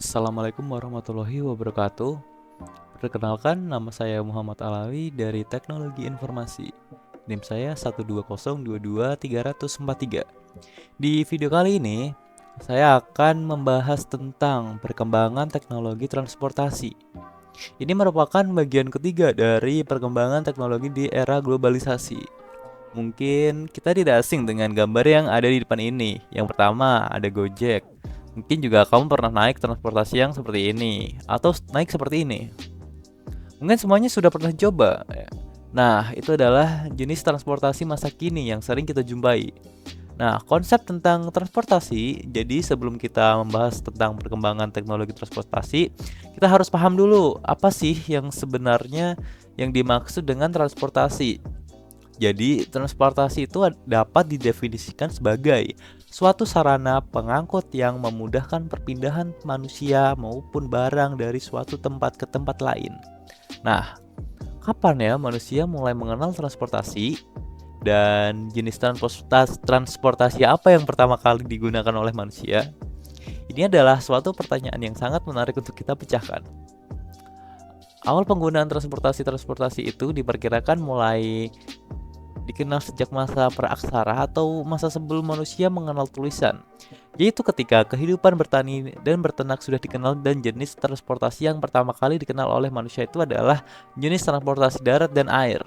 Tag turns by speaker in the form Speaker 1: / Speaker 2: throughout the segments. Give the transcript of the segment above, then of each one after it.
Speaker 1: Assalamualaikum warahmatullahi wabarakatuh. Perkenalkan, nama saya Muhammad Alawi dari Teknologi Informasi. NIM saya 120223043. Di video kali ini, saya akan membahas tentang perkembangan teknologi transportasi. Ini merupakan bagian ketiga dari perkembangan teknologi di era globalisasi. Mungkin kita tidak asing dengan gambar yang ada di depan ini. Yang pertama, ada Gojek. Mungkin juga kamu pernah naik transportasi yang seperti ini, atau naik seperti ini. Mungkin semuanya sudah pernah coba. Nah, itu adalah jenis transportasi masa kini yang sering kita jumpai. Nah, konsep tentang transportasi, jadi sebelum kita membahas tentang perkembangan teknologi transportasi, kita harus paham dulu apa sih yang sebenarnya yang dimaksud dengan transportasi. Jadi, transportasi itu dapat didefinisikan sebagai suatu sarana pengangkut yang memudahkan perpindahan manusia maupun barang dari suatu tempat ke tempat lain. Nah, kapan ya manusia mulai mengenal transportasi? Dan jenis transportasi apa yang pertama kali digunakan oleh manusia? Ini adalah suatu pertanyaan yang sangat menarik untuk kita pecahkan. Awal penggunaan transportasi itu diperkirakan mulai dikenal sejak masa praaksara atau masa sebelum manusia mengenal tulisan, yaitu ketika kehidupan bertani dan berternak sudah dikenal, dan jenis transportasi yang pertama kali dikenal oleh manusia itu adalah jenis transportasi darat dan air.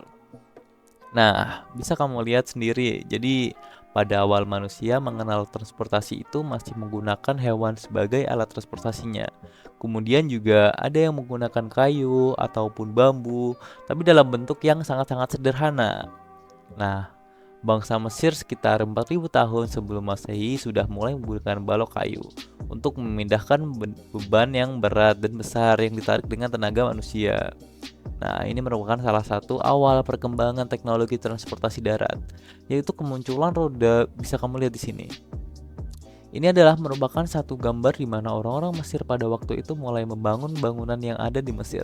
Speaker 1: Nah, bisa kamu lihat sendiri, jadi pada awal manusia mengenal transportasi itu masih menggunakan hewan sebagai alat transportasinya. Kemudian juga ada yang menggunakan kayu ataupun bambu, tapi dalam bentuk yang sangat-sangat sederhana. Nah, bangsa Mesir sekitar 4000 tahun sebelum Masehi sudah mulai menggunakan balok kayu untuk memindahkan beban yang berat dan besar yang ditarik dengan tenaga manusia. Nah, ini merupakan salah satu awal perkembangan teknologi transportasi darat, yaitu kemunculan roda. Bisa kamu lihat di sini. Ini adalah merupakan satu gambar di mana orang-orang Mesir pada waktu itu mulai membangun bangunan yang ada di Mesir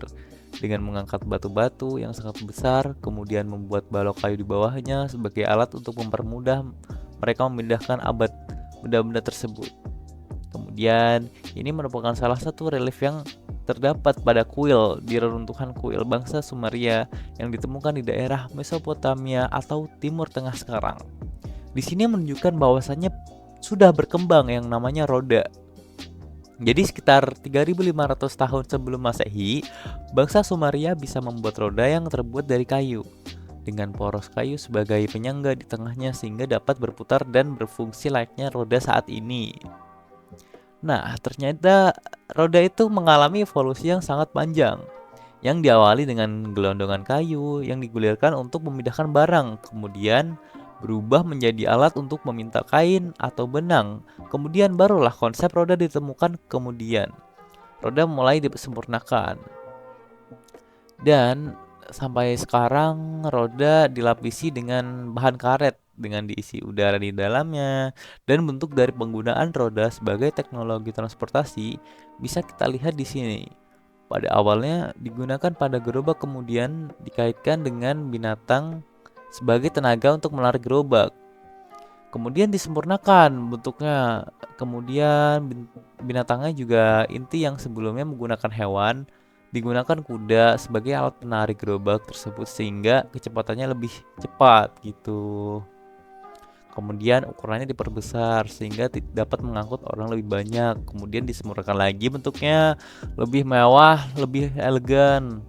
Speaker 1: dengan mengangkat batu-batu yang sangat besar, kemudian membuat balok kayu di bawahnya sebagai alat untuk mempermudah mereka memindahkan benda-benda tersebut. Kemudian, ini merupakan salah satu relief yang terdapat pada kuil di reruntuhan kuil bangsa Sumeria yang ditemukan di daerah Mesopotamia atau Timur Tengah sekarang. Di sini menunjukkan bahwasannya sudah berkembang yang namanya roda. Jadi sekitar 3500 tahun sebelum Masehi, bangsa Sumeria bisa membuat roda yang terbuat dari kayu dengan poros kayu sebagai penyangga di tengahnya sehingga dapat berputar dan berfungsi layaknya roda saat ini. Nah, ternyata roda itu mengalami evolusi yang sangat panjang, yang diawali dengan gelondongan kayu yang digulirkan untuk memindahkan barang, kemudian berubah menjadi alat untuk meminta kain atau benang. Kemudian barulah konsep roda ditemukan. Kemudian roda mulai disempurnakan, dan sampai sekarang roda dilapisi dengan bahan karet dengan diisi udara di dalamnya, dan bentuk dari penggunaan roda sebagai teknologi transportasi bisa kita lihat di sini. Pada awalnya digunakan pada gerobak, kemudian dikaitkan dengan binatang sebagai tenaga untuk menarik gerobak. Kemudian disempurnakan bentuknya. Kemudian binatangnya juga inti yang sebelumnya menggunakan hewan, digunakan kuda sebagai alat penarik gerobak tersebut sehingga kecepatannya lebih cepat gitu. Kemudian ukurannya diperbesar sehingga dapat mengangkut orang lebih banyak. Kemudian disempurnakan lagi bentuknya lebih mewah, lebih elegan.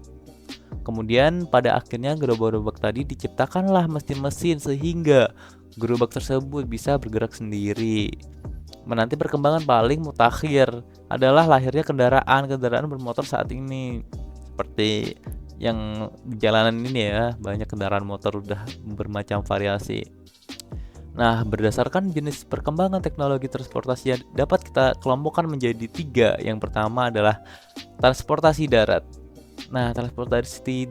Speaker 1: Kemudian pada akhirnya gerobak-gerobak tadi diciptakanlah mesin-mesin sehingga gerobak tersebut bisa bergerak sendiri. Menanti perkembangan paling mutakhir adalah lahirnya kendaraan bermotor saat ini. Seperti yang di jalanan ini ya, banyak kendaraan motor udah bermacam variasi. Nah, berdasarkan jenis perkembangan teknologi transportasi yang dapat kita kelompokkan menjadi 3. Yang pertama adalah transportasi darat. Nah, transportasi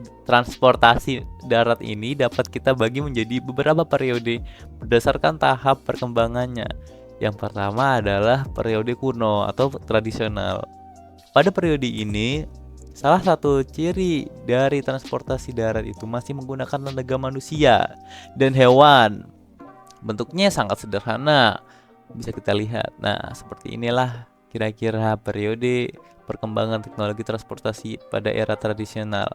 Speaker 1: darat ini dapat kita bagi menjadi beberapa periode berdasarkan tahap perkembangannya. Yang pertama adalah periode kuno atau tradisional. Pada periode ini, salah satu ciri dari transportasi darat itu masih menggunakan tenaga manusia dan hewan. Bentuknya sangat sederhana, bisa kita lihat. Nah, seperti inilah kira-kira periode perkembangan teknologi transportasi pada era tradisional.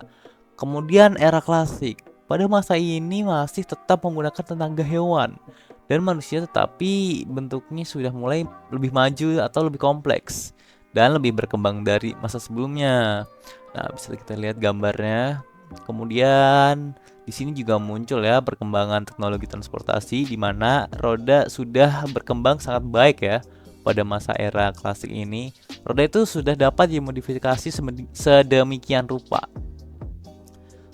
Speaker 1: Kemudian era klasik. Pada masa ini masih tetap menggunakan tenaga hewan dan manusia, tetapi bentuknya sudah mulai lebih maju atau lebih kompleks dan lebih berkembang dari masa sebelumnya. Nah, bisa kita lihat gambarnya. Kemudian di sini juga muncul ya perkembangan teknologi transportasi di mana roda sudah berkembang sangat baik ya. Pada masa era klasik ini, roda itu sudah dapat dimodifikasi sedemikian rupa.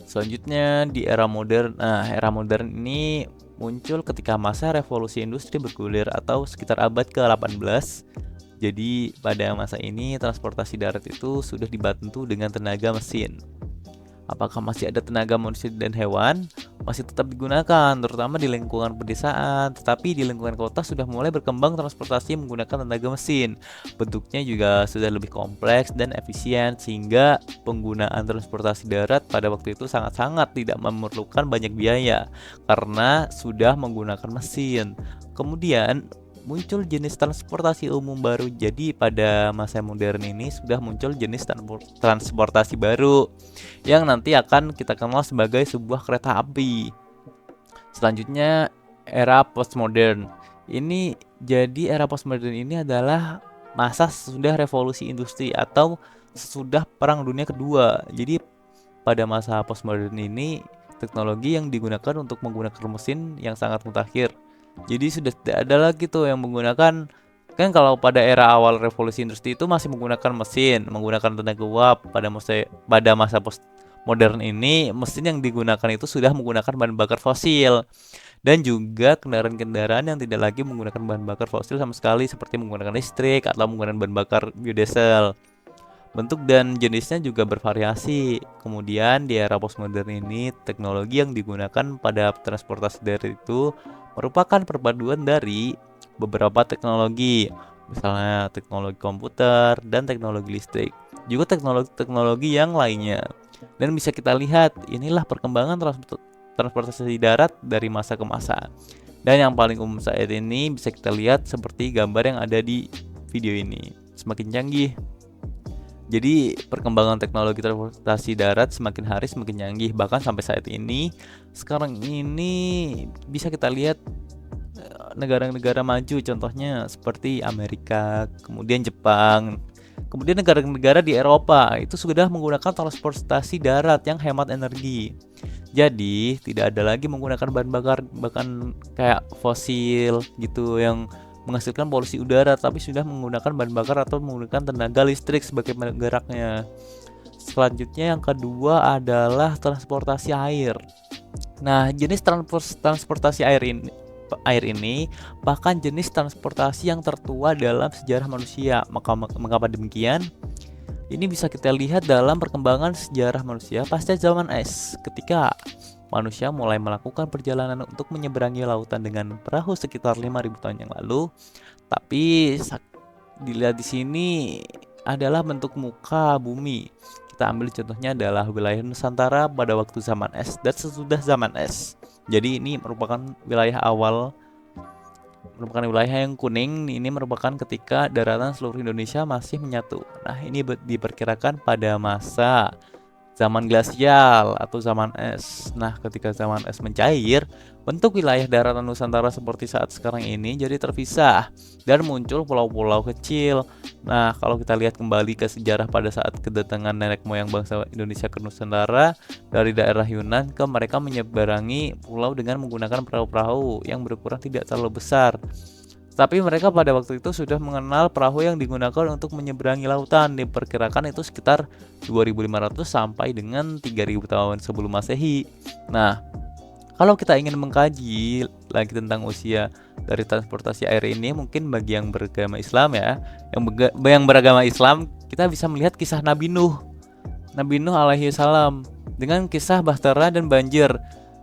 Speaker 1: Selanjutnya di era modern. Nah, era modern ini muncul ketika masa revolusi industri bergulir atau sekitar abad ke-18. Jadi pada masa ini transportasi darat itu sudah dibantu dengan tenaga mesin. Apakah masih ada tenaga manusia dan hewan? Masih tetap digunakan, terutama di lingkungan pedesaan. Tetapi di lingkungan kota sudah mulai berkembang transportasi menggunakan tenaga mesin. Bentuknya juga sudah lebih kompleks dan efisien, sehingga penggunaan transportasi darat pada waktu itu sangat-sangat tidak memerlukan banyak biaya, karena sudah menggunakan mesin. Kemudian muncul jenis transportasi umum baru. Jadi pada masa modern ini sudah muncul jenis transportasi baru yang nanti akan kita kenal sebagai sebuah kereta api. Selanjutnya era postmodern. Era postmodern ini adalah masa sesudah revolusi industri atau sesudah Perang Dunia Kedua. Jadi pada masa postmodern ini teknologi yang digunakan untuk menggunakan mesin yang sangat mutakhir. Jadi sudah tidak ada lagi tuh yang menggunakan, kan kalau pada era awal revolusi industri itu masih menggunakan mesin, menggunakan tenaga uap. Pada masa postmodern ini mesin yang digunakan itu sudah menggunakan bahan bakar fosil, dan juga kendaraan-kendaraan yang tidak lagi menggunakan bahan bakar fosil sama sekali, seperti menggunakan listrik atau menggunakan bahan bakar biodiesel. Bentuk dan jenisnya juga bervariasi. Kemudian di era postmodern ini teknologi yang digunakan pada transportasi darat itu merupakan perpaduan dari beberapa teknologi, misalnya teknologi komputer dan teknologi listrik, juga teknologi-teknologi yang lainnya. Dan bisa kita lihat, inilah perkembangan transportasi darat dari masa ke masa. Dan yang paling umum saat ini bisa kita lihat seperti gambar yang ada di video ini. Semakin canggih. Jadi perkembangan teknologi transportasi darat semakin hari semakin canggih. Bahkan sampai saat ini, sekarang ini bisa kita lihat negara-negara maju, contohnya seperti Amerika, kemudian Jepang, kemudian negara-negara di Eropa itu sudah menggunakan transportasi darat yang hemat energi. Jadi tidak ada lagi menggunakan bahan bakar bahkan kayak fosil gitu yang menghasilkan polusi udara, tapi sudah menggunakan bahan bakar atau menggunakan tenaga listrik sebagai penggeraknya. Selanjutnya yang kedua adalah transportasi air. Nah, jenis transportasi air ini bahkan jenis transportasi yang tertua dalam sejarah manusia. Mengapa demikian? Ini bisa kita lihat dalam perkembangan sejarah manusia pasca zaman es, ketika manusia mulai melakukan perjalanan untuk menyeberangi lautan dengan perahu sekitar 5.000 tahun yang lalu. Tapi dilihat di sini adalah bentuk muka bumi. Kita ambil contohnya adalah wilayah Nusantara pada waktu zaman es dan sesudah zaman es. Jadi ini merupakan wilayah awal, merupakan wilayah yang kuning. Ini merupakan ketika daratan seluruh Indonesia masih menyatu. Nah, ini diperkirakan pada masa zaman glasial atau zaman es. Nah, ketika zaman es mencair, bentuk wilayah daratan Nusantara seperti saat sekarang ini jadi terpisah dan muncul pulau-pulau kecil. Nah, kalau kita lihat kembali ke sejarah pada saat kedatangan nenek moyang bangsa Indonesia ke Nusantara dari daerah Yunan, mereka menyeberangi pulau dengan menggunakan perahu-perahu yang berukuran tidak terlalu besar. Tapi mereka pada waktu itu sudah mengenal perahu yang digunakan untuk menyeberangi lautan. Diperkirakan itu sekitar 2.500 sampai dengan 3.000 tahun sebelum Masehi. Nah, kalau kita ingin mengkaji lagi tentang usia dari transportasi air ini, mungkin bagi yang beragama Islam ya, yang beragama Islam, kita bisa melihat kisah Nabi Nuh alaihi salam dengan kisah bahtera dan banjir.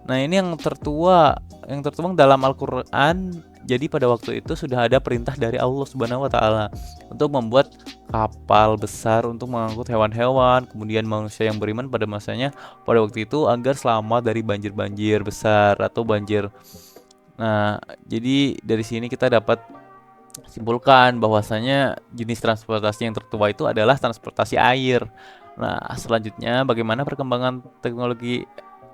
Speaker 1: Nah, ini yang tertuang dalam Al-Qur'an. Jadi pada waktu itu sudah ada perintah dari Allah Subhanahu wa taala untuk membuat kapal besar untuk mengangkut hewan-hewan, kemudian manusia yang beriman pada masanya pada waktu itu agar selamat dari banjir-banjir besar atau banjir. Nah, jadi dari sini kita dapat simpulkan bahwasanya jenis transportasi yang tertua itu adalah transportasi air. Nah, selanjutnya bagaimana perkembangan teknologi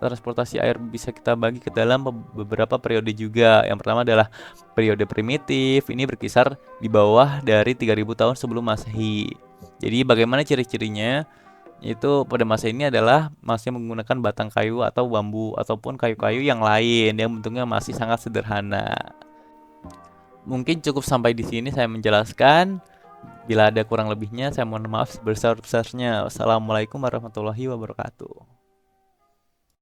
Speaker 1: transportasi air bisa kita bagi ke dalam beberapa periode juga. Yang pertama adalah periode primitif, ini berkisar di bawah dari 3000 tahun sebelum Masehi. Jadi bagaimana ciri-cirinya? Itu pada masa ini adalah masih menggunakan batang kayu atau bambu ataupun kayu-kayu yang lain yang bentuknya masih sangat sederhana. Mungkin cukup sampai di sini saya menjelaskan. Bila ada kurang lebihnya, saya mohon maaf sebesar-besarnya. Wassalamualaikum warahmatullahi wabarakatuh.